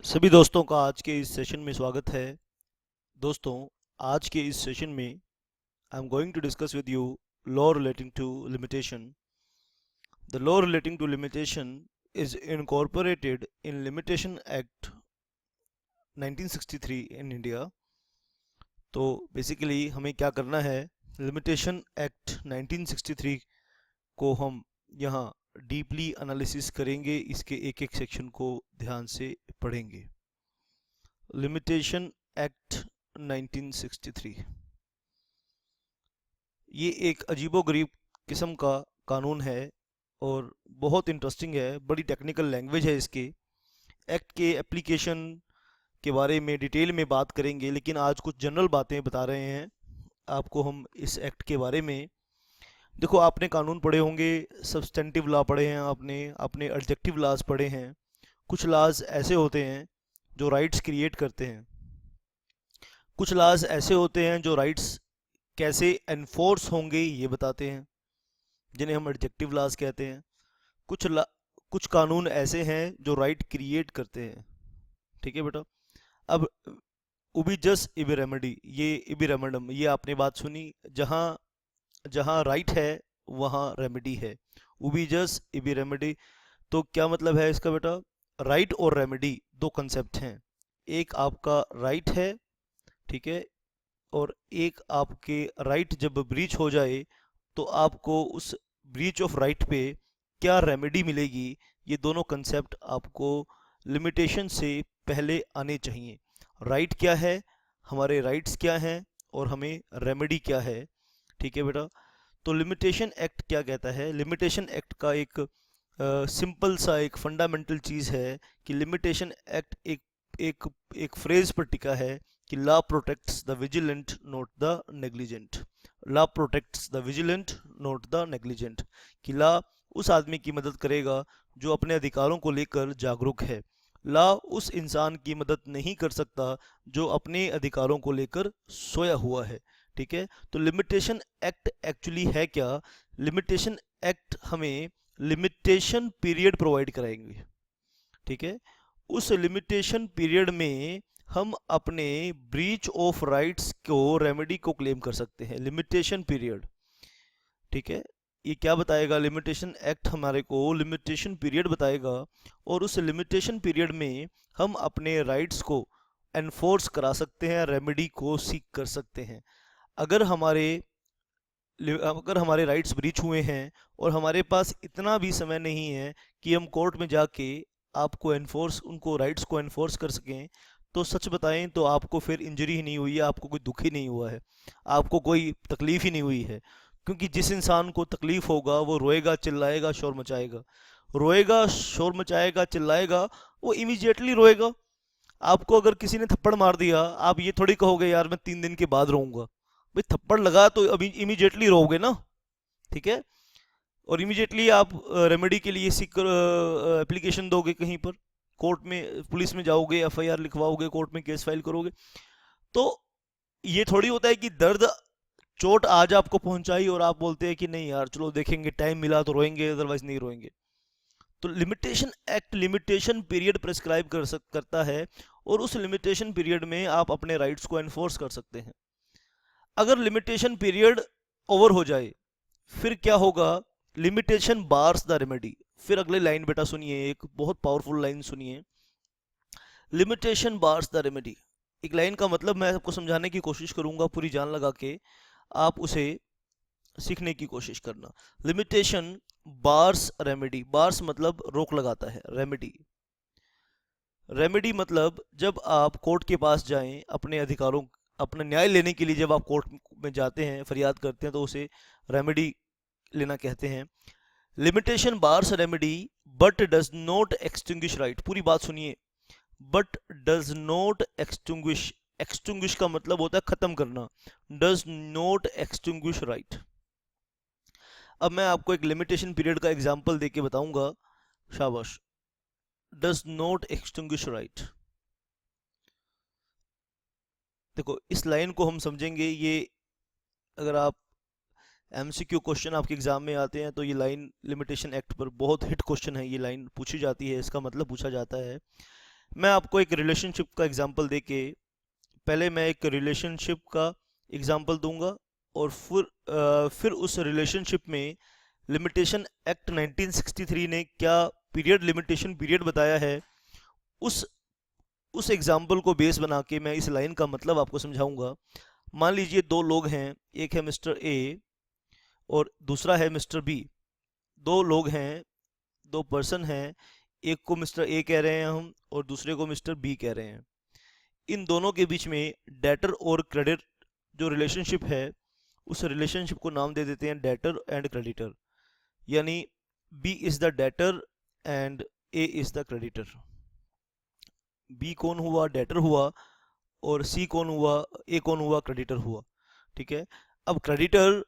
सभी दोस्तों का आज के इस सेशन में स्वागत है। दोस्तों, आज के इस सेशन में I am going to discuss with you law relating to limitation. The law relating to limitation is incorporated in limitation act 1963 in India. तो बेसिकली हमें क्या करना है, लिमिटेशन एक्ट 1963 को हम यहाँ डीपली एनालिसिस करेंगे, इसके एक एक सेक्शन को ध्यान से पढ़ेंगे। लिमिटेशन एक्ट 1963 ये एक अजीबोगरीब किस्म का कानून है और बहुत इंटरेस्टिंग है, बड़ी टेक्निकल लैंग्वेज है इसके। एक्ट के एप्लीकेशन के बारे में डिटेल में बात करेंगे, लेकिन आज कुछ जनरल बातें बता रहे हैं आपको हम इस एक्ट के बारे में। देखो, आपने कानून पढ़े होंगे, सब्सटेंटिव लॉ पढ़े हैं आपने आपने एडजेक्टिव लॉज पढ़े हैं। कुछ लॉज ऐसे होते हैं जो राइट्स क्रिएट करते हैं, कुछ लॉज ऐसे होते हैं जो राइट्स कैसे एनफोर्स होंगे ये बताते हैं, जिन्हें हम एडजेक्टिव लॉज कहते हैं। कुछ कानून ऐसे हैं जो राइट क्रिएट करते हैं। ठीक है बेटा। अब उबी जस इबी रेमेडी, ये इबी रेमेडम, ये आपने बात सुनी, जहाँ जहाँ राइट है वहाँ रेमेडी है। उबी जस इबी रेमेडी, तो क्या मतलब है इसका बेटा? राइट और रेमेडी दो कंसेप्ट हैं। एक आपका राइट है, ठीक है, और एक आपके राइट जब ब्रीच हो जाए तो आपको उस ब्रीच ऑफ राइट पे क्या रेमेडी मिलेगी, ये दोनों कंसेप्ट आपको लिमिटेशन से पहले आने चाहिए। राइट क्या है, हमारे राइट्स क्या हैं, और हमें रेमेडी क्या है। ठीक है बेटा। तो लिमिटेशन एक्ट क्या कहता है? लिमिटेशन एक्ट का एक सिंपल सा एक फंडामेंटल चीज़ है कि लिमिटेशन एक्ट एक एक एक फ्रेज पर टिका है कि law protects the vigilant not the negligent. Law protects the vigilant not the negligent, कि लॉ उस आदमी की मदद करेगा जो अपने अधिकारों को लेकर जागरूक है। लॉ उस इंसान की मदद नहीं कर सकता जो अपने अधिकारों को लेकर सोया हुआ है। ठीक है। तो लिमिटेशन एक्ट एक्चुअली है क्या? लिमिटेशन एक्ट हमें लिमिटेशन पीरियड प्रोवाइड कराएंगे। ठीक है। उस लिमिटेशन पीरियड में हम अपने ब्रीच ऑफ राइट्स को, रेमेडी को क्लेम कर सकते हैं। लिमिटेशन पीरियड, ठीक है, ये क्या बताएगा? लिमिटेशन एक्ट हमारे को लिमिटेशन पीरियड बताएगा, और उस लिमिटेशन पीरियड में हम अपने राइट्स को एनफोर्स करा सकते हैं, रेमेडी को सीक कर सकते हैं। अगर हमारे राइट्स ब्रीच हुए हैं और हमारे पास इतना भी समय नहीं है कि हम कोर्ट में जाके आपको उनको राइट्स को एनफोर्स कर सकें, तो सच बताएं तो आपको फिर इंजरी ही नहीं हुई है, आपको कोई दुख ही नहीं हुआ है, आपको कोई तकलीफ ही नहीं हुई है। क्योंकि जिस इंसान को तकलीफ होगा वो रोएगा, चिल्लाएगा, शोर मचाएगा। रोएगा, शोर मचाएगा, चिल्लाएगा, वो इमीडिएटली रोएगा। आपको अगर किसी ने थप्पड़ मार दिया, आप ये थोड़ी कहोगे यार मैं 3 दिन के बाद रोऊंगा। भाई थप्पड़ लगा तो अभी इमीडिएटली रोओगे ना। ठीक है। और इमीडिएटली आप रेमेडी के लिए सीक एप्लीकेशन दोगे, कहीं पर कोर्ट में, पुलिस में जाओगे, एफआईआर लिखवाओगे, कोर्ट में केस फाइल करोगे। तो ये थोड़ी होता है कि दर्द, चोट आज आपको पहुंचाई और आप बोलते हैं कि नहीं यार चलो देखेंगे, टाइम मिला तो रोएंगे, अदरवाइज नहीं रोएंगे। तो limitation act limitation period prescribe करता है, और उस लिमिटेशन पीरियड में आप अपने राइट्स को एनफोर्स कर सकते हैं। अगर लिमिटेशन पीरियड ओवर हो जाए फिर क्या होगा? Limitation bars the remedy. फिर अगले लाइन बेटा सुनिए, एक बहुत पावरफुल लाइन सुनिए, लिमिटेशन बार्स द रेमेडी। एक लाइन का मतलब मैं आपको समझाने की कोशिश करूंगा, पूरी जान लगा के आप उसे सीखने की कोशिश करना। लिमिटेशन बार्स रेमेडी, बार्स मतलब रोक लगाता है, रेमेडी, रेमेडी मतलब जब आप कोर्ट के पास जाएं अपने अधिकारों, अपना न्याय लेने के लिए, जब आप कोर्ट में जाते हैं, फरियाद करते हैं, तो उसे रेमेडी लेना कहते हैं। Limitation bars remedy but does not extinguish right. पूरी बात सुनिए, but does not extinguish, extinguish का मतलब होता है खत्म करना, डज नॉट एक्सटिंग्विश राइट। अब मैं आपको एक लिमिटेशन पीरियड का एग्जांपल देके बताऊंगा, शाबाश। डज नॉट एक्सटिंग्विश राइट, देखो इस लाइन को हम समझेंगे। ये अगर आप एमसीक्यू क्वेश्चन आपके एग्जाम में आते हैं तो ये लाइन लिमिटेशन एक्ट पर बहुत हिट क्वेश्चन है, ये लाइन पूछी जाती है, इसका मतलब पूछा जाता है मैं आपको एक रिलेशनशिप का एग्जांपल देके, पहले मैं एक रिलेशनशिप का एग्जांपल दूंगा और फिर उस रिलेशनशिप में लिमिटेशन एक्ट 1963 ने क्या पीरियड, लिमिटेशन पीरियड बताया है, उस उस एग्जाम्पल को बेस बना के मैं इस लाइन का मतलब आपको समझाऊंगा। मान लीजिए दो लोग हैं, एक है मिस्टर ए और दूसरा है मिस्टर बी। दो लोग हैं, दो पर्सन हैं, एक को मिस्टर ए कह रहे हैं हम और दूसरे को मिस्टर बी कह रहे हैं। इन दोनों के बीच में डेटर और क्रेडिट जो रिलेशनशिप है, उस रिलेशनशिप को नाम दे देते हैं डेटर एंड क्रेडिटर, यानी B is the debtor and A is the creditor. B कौन हुआ? डेटर हुआ। और सी कौन हुआ? ए कौन हुआ? क्रेडिटर हुआ। ठीक है। अब क्रेडिटर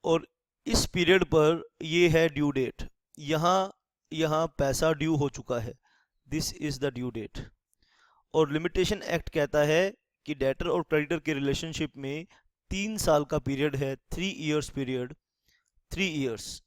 और इस पीरियड पर ये है ड्यू डेट, यहाँ यहाँ पैसा ड्यू हो चुका है, this is the due date. और लिमिटेशन एक्ट कहता है कि डेटर और क्रेडिटर के रिलेशनशिप में 3 साल का पीरियड है, 3 इयर्स पीरियड, 3 इयर्स।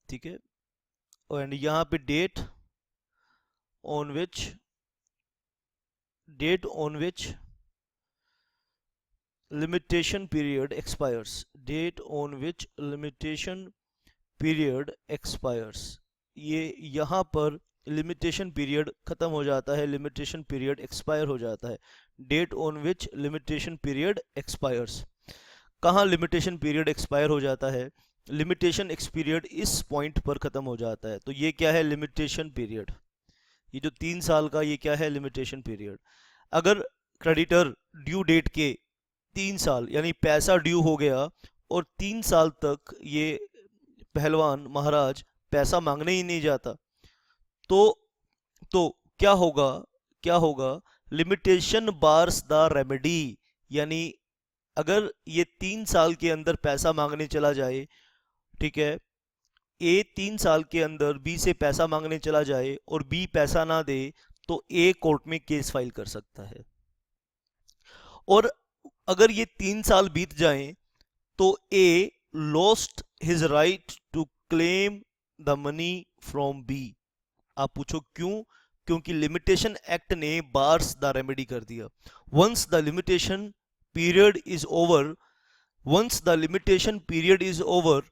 ठीक है। एंड यहाँ पे date on which limitation period expires, date on which limitation period expires। ये यहाँ पर लिमिटेशन पीरियड खत्म हो जाता है, लिमिटेशन पीरियड एक्सपायर हो जाता है। Date on which limitation period expires. कहाँ लिमिटेशन पीरियड एक्सपायर हो जाता है? लिमिटेशन एक्सपीरियड इस पॉइंट पर खत्म हो जाता है। तो ये क्या है? Limitation period. ये जो 3 साल का, ये क्या है? Limitation period. अगर क्रेडिटर ड्यू डेट के 3 साल यानी पैसा ड्यू हो गया और 3 साल तक ये पहलवान महाराज पैसा मांगने ही नहीं जाता, तो तो क्या होगा? लिमिटेशन बार्स द रेमेडी, यानी अगर ये 3 साल के अंदर पैसा मांगने चला जाए, ठीक है, ए 3 साल के अंदर बी से पैसा मांगने चला जाए और बी पैसा ना दे, तो ए कोर्ट में केस फाइल कर सकता है। और अगर ये 3 साल बीत जाएं तो A lost his right to claim the money from B. आप पूछो क्यों? क्योंकि लिमिटेशन एक्ट ने बार्स द रेमेडी कर दिया। Once the limitation period is over, once the limitation period is over,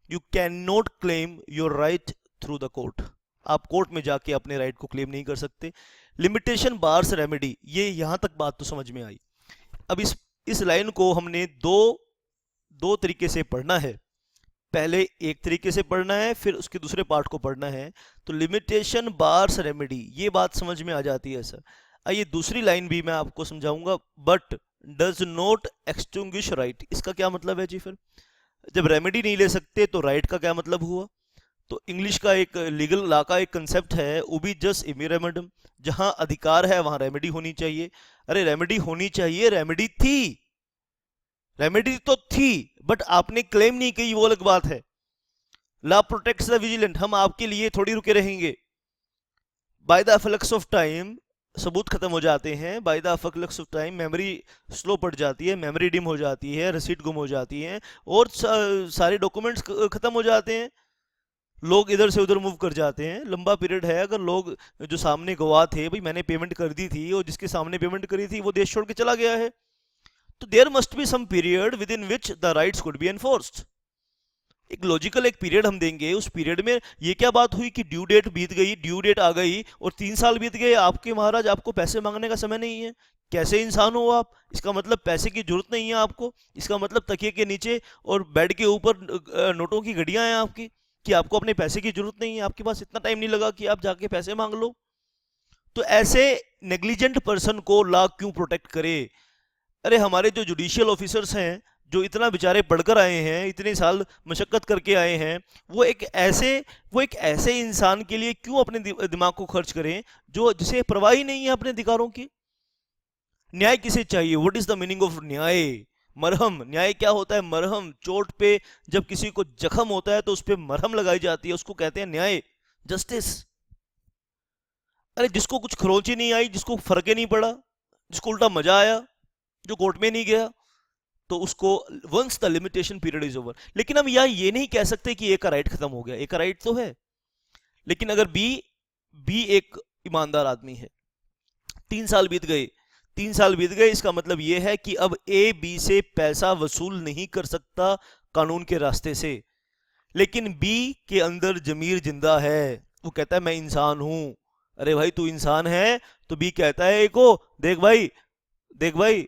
you can not claim your right through the court. आप court में जाके अपने राइट को क्लेम नहीं कर सकते। लिमिटेशन बार्स रेमेडी, ये यहां तक बात तो समझ में आई। अब इस लाइन को हमने दो तरीके से पढ़ना है। पहले एक तरीके से पढ़ना है, फिर उसके दूसरे पार्ट को पढ़ना है। तो लिमिटेशन बार्स रेमेडी, ये बात समझ में आ जाती है सर। आइए दूसरी लाइन भी मैं आपको समझाऊंगा। But does not extinguish right, इसका क्या मतलब है जी? फिर जब रेमेडी नहीं ले सकते तो राइट का क्या मतलब हुआ? तो इंग्लिश का एक लीगल लॉ का एक कंसेप्ट है, उबी जस इमिरेमडम, जहां अधिकार है वहां रेमेडी होनी चाहिए। अरे रेमेडी होनी चाहिए, रेमेडी थी, रेमेडी तो थी, बट आपने क्लेम नहीं की, वो अलग बात है। लॉ प्रोटेक्ट्स द विजिलेंट, हम आपके लिए थोड़ी रुके रहेंगे। By the flux of time सबूत खत्म हो जाते हैं, by the flux of time memory slow पड़ जाती है, मेमोरी डिम हो जाती है, रिसीट गुम हो जाती है और सारे डॉक्यूमेंट्स खत्म हो जाते हैं, लोग इधर से उधर मूव कर जाते हैं। लंबा पीरियड है, अगर लोग जो सामने गवाह थे, भाई मैंने पेमेंट कर दी थी और जिसके सामने पेमेंट करी थी वो देश छोड़ के चला गया है, तो there must be some period within which the rights could be enforced. एक लॉजिकल एक पीरियड हम देंगे, उस पीरियड में ये क्या बात हुई कि ड्यू डेट बीत गई, ड्यू डेट आ गई और 3 साल बीत गए, आपके महाराज आपको पैसे मांगने का समय नहीं है। कैसे इंसान हो आप? इसका मतलब पैसे की जरूरत नहीं है आपको, इसका मतलब तकिए के नीचे और बेड के ऊपर नोटों की घड़ियां हैं आपकी, कि आपको अपने पैसे की जरूरत नहीं है, आपके पास इतना टाइम नहीं लगा कि आप जाके पैसे मांग लो। तो ऐसे नेग्लिजेंट पर्सन को लॉ क्यों प्रोटेक्ट करे? अरे हमारे जो जुडिशियल ऑफिसर्स हैं, जो इतना बेचारे पढ़कर आए हैं, इतने साल मशक्कत करके आए हैं, वो एक ऐसे इंसान के लिए क्यों अपने दिमाग को खर्च करें जो जिसे परवाह ही नहीं है अपने अधिकारों की? न्याय किसे चाहिए? What is the meaning of न्याय? मरहम, न्याय क्या होता है? मरहम। चोट पे जब किसी को जख्म होता है तो उस पर मरहम लगाई जाती है, उसको कहते हैं न्याय, जस्टिस। अरे जिसको कुछ खरोंची नहीं आई, जिसको फर्क ही नहीं पड़ा, जिसको उल्टा मजा आया, जो कोर्ट में नहीं गया, तो उसको once the limitation period is over. लेकिन हम यह ये नहीं कह सकते कि ए का राइट खत्म हो गया, ए का राइट तो है। लेकिन अगर बी एक ईमानदार आदमी है, 3 साल बीत गए, 3 साल बीत गए, इसका मतलब ये है कि अब ए बी से पैसा वसूल नहीं कर सकता कानून के रास्ते से। लेकिन बी के अंदर जमीर जिंदा है, वो कहता है मैं इंसान हूं। अरे भाई तू इंसान है, तो बी कहता है ए को, देख भाई, देख भाई,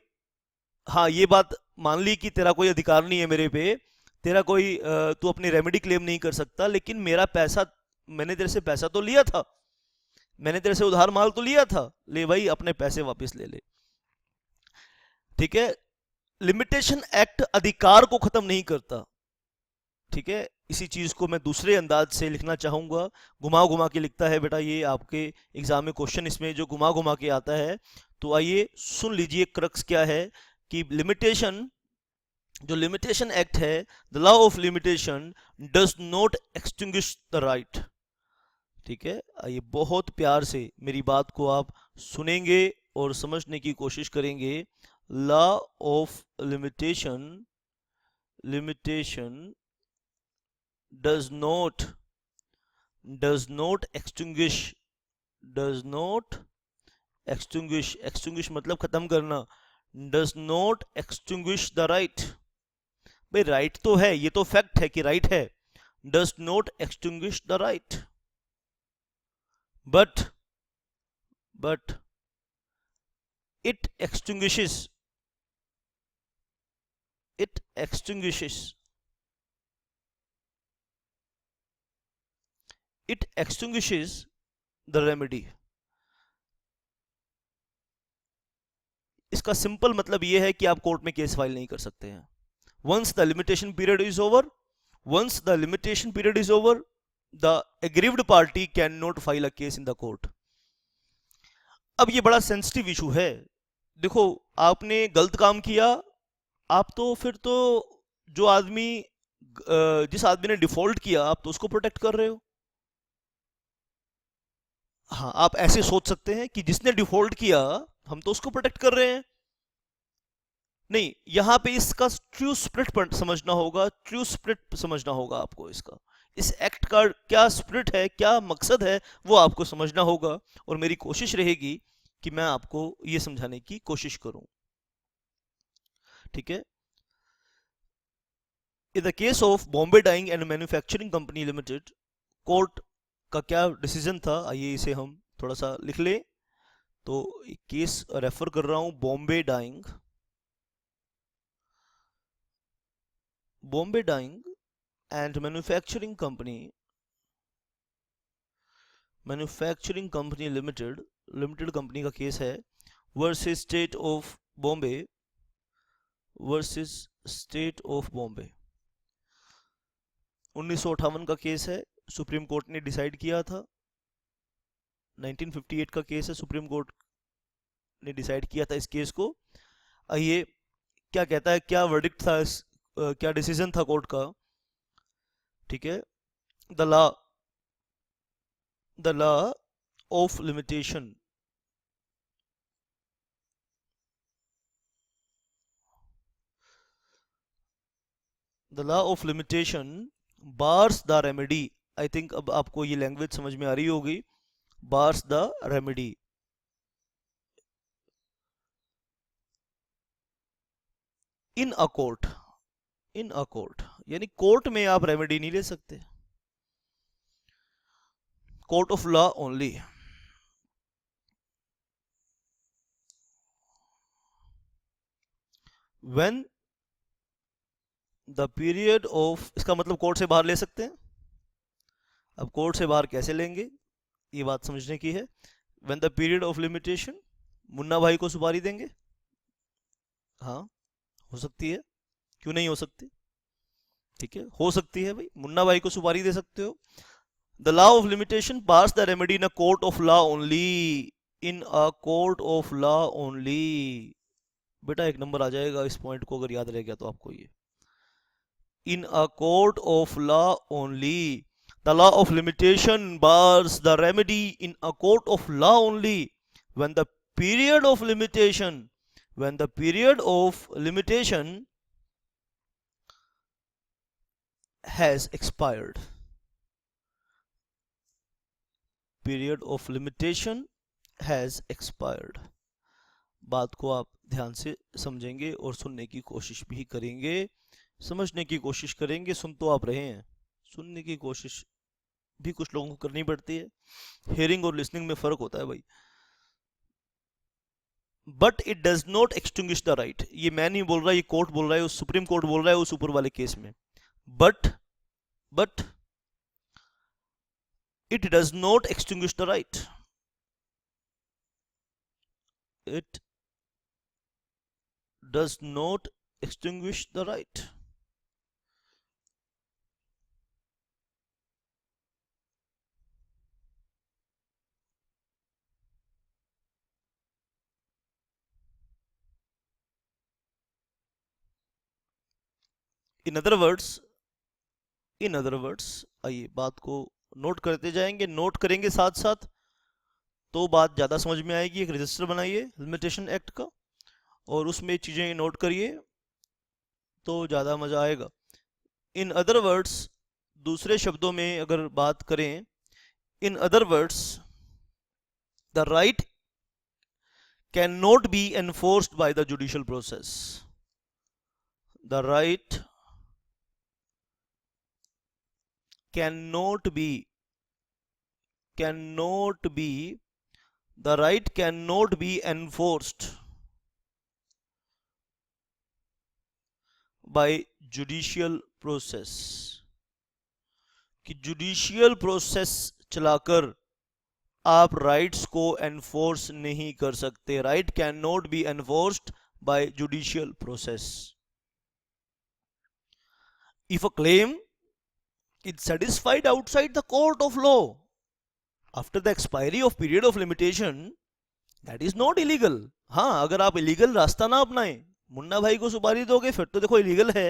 हाँ ये बात मान ली कि तेरा कोई अधिकार नहीं है मेरे पे, तेरा कोई तू अपनी रेमेडी क्लेम नहीं कर सकता, लेकिन मेरा पैसा, मैंने तेरे से पैसा तो लिया था, मैंने तेरे से उधार माल तो लिया था, ले भाई अपने पैसे वापस ले ले। ठीक है, लिमिटेशन एक्ट अधिकार को खत्म नहीं करता। ठीक है, इसी चीज को मैं दूसरे अंदाज से लिखना चाहूंगा, घुमा घुमा के लिखता है बेटा ये आपके एग्जाम में क्वेश्चन, इसमें जो घुमा घुमा के आता है। तो आइए सुन लीजिए क्रक्स क्या है, कि लिमिटेशन, जो लिमिटेशन एक्ट है, the law of limitation does not extinguish the right. ठीक है, आइए बहुत प्यार से मेरी बात को आप सुनेंगे और समझने की कोशिश करेंगे। Law of limitation, limitation does not extinguish, does not extinguish मतलब खत्म करना, does not extinguish the right। भाई राइट तो है, ये तो फैक्ट है कि राइट है, does not extinguish the right, but it extinguishes, it extinguishes, it extinguishes the remedy। इसका सिंपल मतलब यह है कि आप कोर्ट में केस फाइल नहीं कर सकते हैं। Once the limitation period is over, once the limitation period is over, the aggrieved party can not file a case in the court. अब ये बड़ा सेंसिटिव इशू है। देखो आपने गलत काम किया, आप तो फिर तो जो आदमी, जिस आदमी ने डिफॉल्ट किया, आप तो उसको प्रोटेक्ट कर रहे हो। हाँ, आप ऐसे सोच सकते हैं कि जिसने डिफॉल्ट किया हम तो उसको प्रोटेक्ट कर रहे हैं। नहीं, यहां पे इसका ट्रू स्पिरिट समझना होगा, ट्रू स्पिरिट समझना होगा आपको इसका, इस एक्ट का क्या स्पिरिट है, क्या मकसद है, वो आपको समझना होगा। और मेरी कोशिश रहेगी कि मैं आपको ये समझाने की कोशिश करूं। ठीक है, in the case of Bombay Dyeing and Manufacturing Company Limited, court का क्या डिसीजन था, आइए इसे हम थोड़ा सा लिख लें। तो केस रेफर कर रहा हूं, Bombay Dyeing, Bombay Dyeing and Manufacturing Company, Manufacturing Company Limited, Limited Company का केस है, versus State of Bombay, versus State of Bombay. 1958 का केस है, सुप्रीम कोर्ट ने डिसाइड किया था। 1958 का केस है, सुप्रीम कोर्ट ने डिसाइड किया था इस केस को। आइए क्या कहता है, क्या वर्डिक्ट था क्या डिसीजन था कोर्ट का। ठीक है, the law, the law of limitation, the law of limitation bars the remedy. I think अब आपको ये लैंग्वेज समझ में आ रही होगी, bars the remedy. In a court, in a court यानी कोर्ट में आप रेमेडी नहीं ले सकते, court of law only. When the period of, इसका मतलब कोर्ट से बाहर ले सकते हैं। अब कोर्ट से बाहर कैसे लेंगे, ये बात समझने की है। When the period of limitation, Munna भाई को सुपारी देंगे, हाँ हो सकती है, क्यों नहीं हो सकती। ठीक है, हो सकती है भाई, मुन्ना भाई को सुपारी दे सकते हो। The law of limitation pass the remedy in a court of law only, in a court of law only. बेटा एक नंबर आ जाएगा इस पॉइंट को अगर याद रह गया तो आपको ये, in a court of law only. The law of limitation bars the remedy in a court of law only when the period of limitation, when the period of limitation has expired. Period of limitation has expired. बात को आप ध्यान से समझेंगे और सुनने की कोशिश भी करेंगे, समझने की कोशिश करेंगे। सुन तो आप रहे हैं, सुनने की कोशिश भी कुछ लोगों को करनी पड़ती है। हियरिंग और लिसनिंग में फ़र्क होता है भाई। But it does not extinguish the right, ये मैं नहीं बोल रहा, ये कोर्ट बोल रहा है, उस सुप्रीम कोर्ट बोल रहा है उस ऊपर वाले केस में। But it does not extinguish the right, it does not extinguish the right. In other words, आइए बात को नोट करते जाएंगे, नोट करेंगे साथ साथ तो बात ज़्यादा समझ में आएगी। एक रजिस्टर बनाइए लिमिटेशन एक्ट का और उसमें चीज़ें नोट करिए तो ज़्यादा मज़ा आएगा। इन अदर वर्ड्स, दूसरे शब्दों में अगर बात करें, in other words the right can not be enforced by the judicial process. The right cannot be the right cannot be enforced by judicial process, कि जुडिशियल प्रोसेस चलाकर आप राइट्स को एनफोर्स नहीं कर सकते। Right can not be enforced by judicial process. If a claim is satisfied outside the court of law after the expiry of period of limitation, that is not illegal. हाँ, अगर आप illegal रास्ता ना अपनाएं, मुन्ना भाई को सुपारी दोगे फिर तो देखो इलीगल है।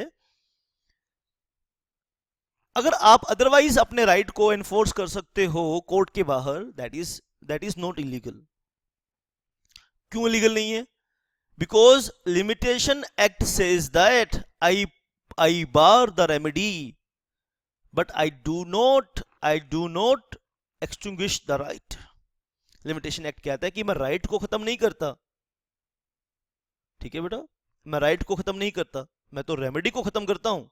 अगर आप अदरवाइज अपने राइट को एनफोर्स कर सकते हो कोर्ट के बाहर, दैट इज नॉट इलीगल। क्यों इलीगल नहीं है? Because limitation act says that I bar the remedy but I do not extinguish the right. Limitation act कहता है कि मैं राइट को खत्म नहीं करता। ठीक है बेटा, मैं राइट को खत्म नहीं करता, मैं तो रेमेडी को खत्म करता हूं।